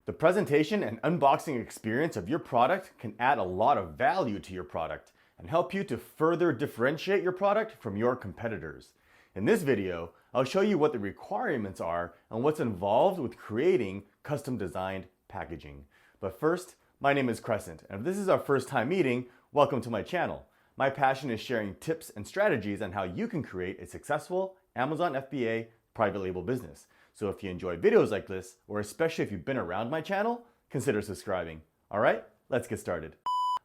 The presentation and unboxing experience of your product can add a lot of value to your product and help you to further differentiate your product from your competitors. In this video, I'll show you what the requirements are and what's involved with creating custom designed packaging. But first, my name is Crescent, and if this is our first time meeting, welcome to my channel. My passion is sharing tips and strategies on how you can create a successful Amazon FBA private label business. So if you enjoy videos like this, or especially if you've been around my channel, consider subscribing. All right, let's get started.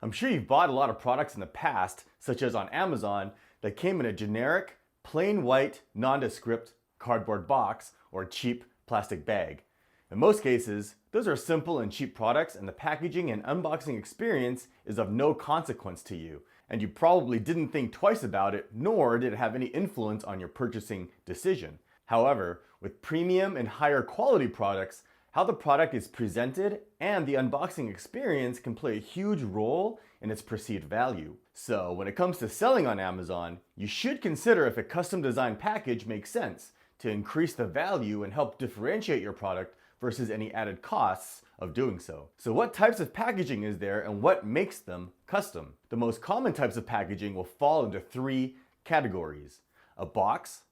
I'm sure you've bought a lot of products in the past, such as on Amazon, that came in a generic, plain white, nondescript cardboard box or cheap plastic bag. In most cases, those are simple and cheap products, and the packaging and unboxing experience is of no consequence to you, and you probably didn't think twice about it, nor did it have any influence on your purchasing decision. However, with premium and higher quality products, how the product is presented and the unboxing experience can play a huge role in its perceived value. So when it comes to selling on Amazon, you should consider if a custom design package makes sense to increase the value and help differentiate your product versus any added costs of doing so. So what types of packaging is there and what makes them custom? The most common types of packaging will fall into three categories: a box,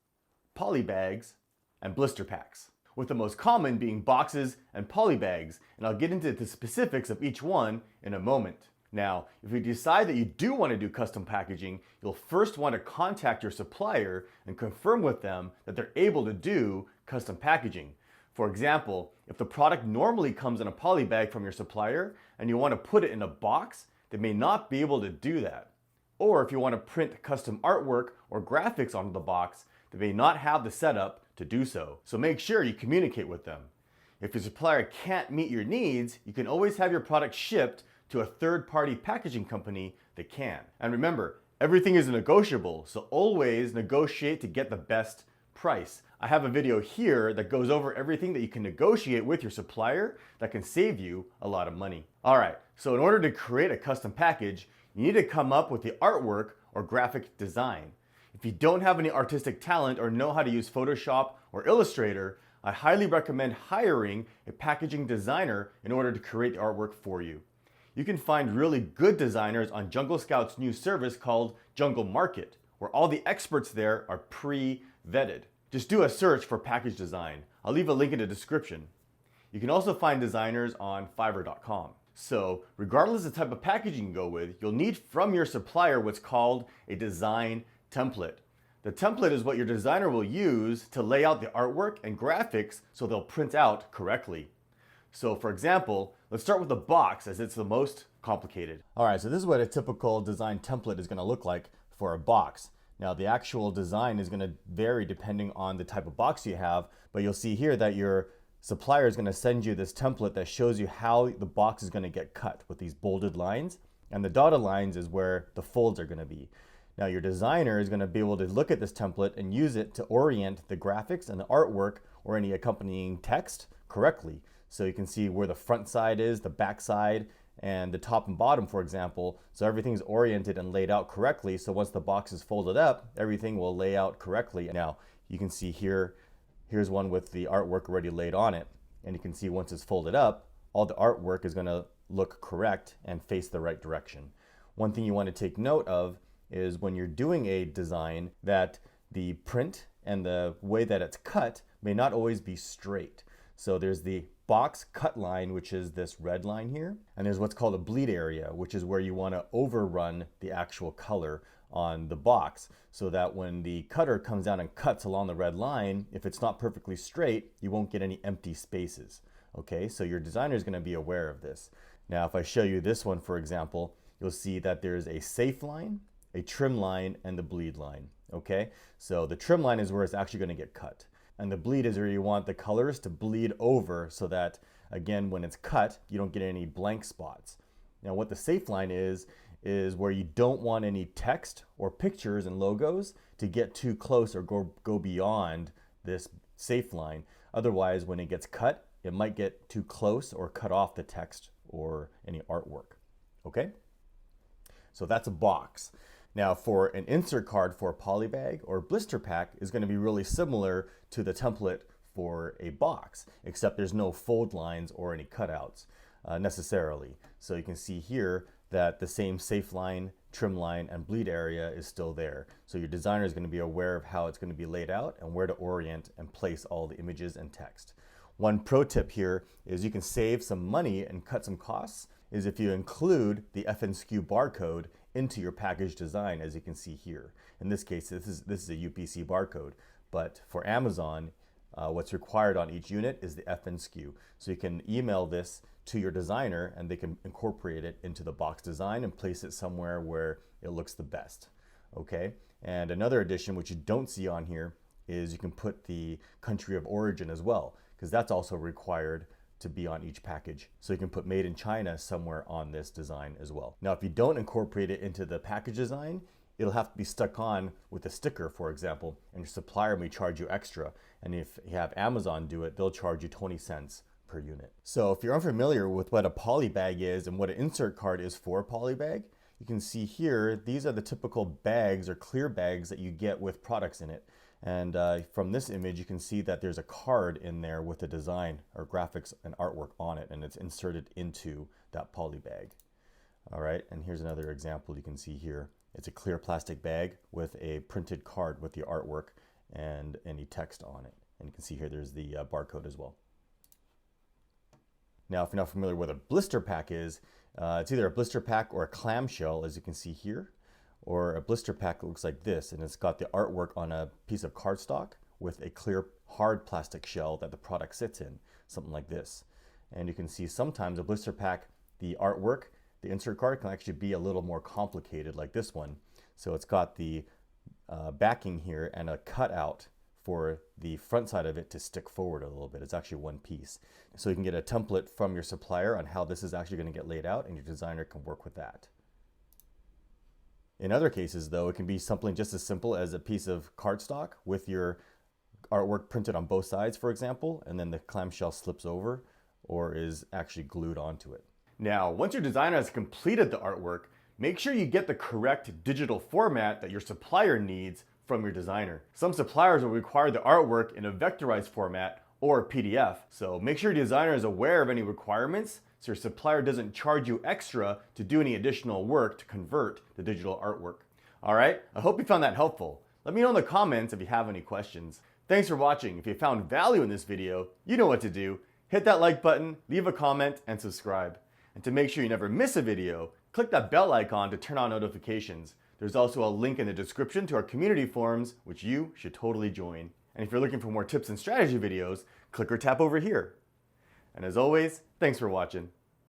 poly bags, and blister packs, with the most common being boxes and poly bags, and I'll get into the specifics of each one in a moment. Now, if you decide that you do want to do custom packaging, you'll first want to contact your supplier and confirm with them that they're able to do custom packaging. For example, if the product normally comes in a poly bag from your supplier and you want to put it in a box, they may not be able to do that. Or if you want to print custom artwork or graphics onto the box, they may not have the setup to do so. So make sure you communicate with them. If your supplier can't meet your needs, you can always have your product shipped to a third-party packaging company that can. And remember, everything is negotiable, so always negotiate to get the best price. I have a video here that goes over everything that you can negotiate with your supplier that can save you a lot of money. All right, so in order to create a custom package, you need to come up with the artwork or graphic design. If you don't have any artistic talent or know how to use Photoshop or Illustrator, I highly recommend hiring a packaging designer in order to create the artwork for you. You can find really good designers on Jungle Scout's new service called Jungle Market, where all the experts there are pre-vetted. Just do a search for package design. I'll leave a link in the description. You can also find designers on Fiverr.com. So regardless of the type of packaging you go with, you'll need from your supplier what's called a design template. The template is what your designer will use to lay out the artwork and graphics so they'll print out correctly. So for example, let's start with the box as it's the most complicated. All right, so this is what a typical design template is going to look like for a box. Now the actual design is going to vary depending on the type of box you have, but you'll see here that your supplier is going to send you this template that shows you how the box is going to get cut with these bolded lines, and the dotted lines is where the folds are going to be. Now your designer is going to be able to look at this template and use it to orient the graphics and the artwork or any accompanying text correctly. So you can see where the front side is, the back side, and the top and bottom, for example. So everything's oriented and laid out correctly. So once the box is folded up, everything will lay out correctly. Now you can see here's one with the artwork already laid on it. And you can see once it's folded up, all the artwork is going to look correct and face the right direction. One thing you want to take note of is when you're doing a design that the print and the way that it's cut may not always be straight. So there's the box cut line, which is this red line here, and there's what's called a bleed area, which is where you want to overrun the actual color on the box so that when the cutter comes down and cuts along the red line, if it's not perfectly straight, you won't get any empty spaces. Okay, so your designer is going to be aware of this. Now if I show you this one, for example, you'll see that there's a safe line, a trim line, and the bleed line. Okay, so the trim line is where it's actually going to get cut, and the bleed is where you want the colors to bleed over so that, again, when it's cut, you don't get any blank spots. Now what the safe line is where you don't want any text or pictures and logos to get too close or go beyond this safe line. Otherwise, when it gets cut, it might get too close or cut off the text or any artwork. Okay, so that's a box. Now for an insert card for a poly bag or blister pack is going to be really similar to the template for a box, except there's no fold lines or any cutouts necessarily. So you can see here that the same safe line, trim line, and bleed area is still there. So your designer is going to be aware of how it's going to be laid out and where to orient and place all the images and text. One pro tip here is you can save some money and cut some costs is if you include the FNSKU barcode into your package design, as you can see here. In this case, this is a UPC barcode, but for Amazon, what's required on each unit is the FNSKU. So you can email this to your designer and they can incorporate it into the box design and place it somewhere where it looks the best. Okay, and another addition which you don't see on here is you can put the country of origin as well, because that's also required to be on each package. So you can put made in China somewhere on this design as well. Now, if you don't incorporate it into the package design, it'll have to be stuck on with a sticker, for example, and your supplier may charge you extra. And if you have Amazon do it, they'll charge you 20 cents per unit. So if you're unfamiliar with what a poly bag is and what an insert card is for a poly bag, you can see here, these are the typical bags or clear bags that you get with products in it. And from this image, you can see that there's a card in there with a design or graphics and artwork on it, and it's inserted into that poly bag. All right, and here's another example you can see here. It's a clear plastic bag with a printed card with the artwork and any text on it. And you can see here there's the barcode as well. Now, if you're not familiar with what a blister pack is, it's either a blister pack or a clamshell, as you can see here, or a blister pack that looks like this, and it's got the artwork on a piece of cardstock with a clear hard plastic shell that the product sits in, something like this. And you can see sometimes a blister pack, the artwork, the insert card can actually be a little more complicated, like this one. So it's got the backing here and a cutout for the front side of it to stick forward a little bit. It's actually one piece. So you can get a template from your supplier on how this is actually going to get laid out, and your designer can work with that. In other cases, though, it can be something just as simple as a piece of cardstock with your artwork printed on both sides, for example, and then the clamshell slips over or is actually glued onto it. Now, once your designer has completed the artwork, make sure you get the correct digital format that your supplier needs from your designer. Some suppliers will require the artwork in a vectorized format or PDF, so make sure your designer is aware of any requirements so your supplier doesn't charge you extra to do any additional work to convert the digital artwork. All right, I hope you found that helpful. Let me know in the comments if you have any questions. Thanks for watching. If you found value in this video, you know what to do. Hit that like button, leave a comment, and subscribe. And to make sure you never miss a video, click that bell icon to turn on notifications. There's also a link in the description to our community forums, which you should totally join. And if you're looking for more tips and strategy videos, click or tap over here. And as always, thanks for watching.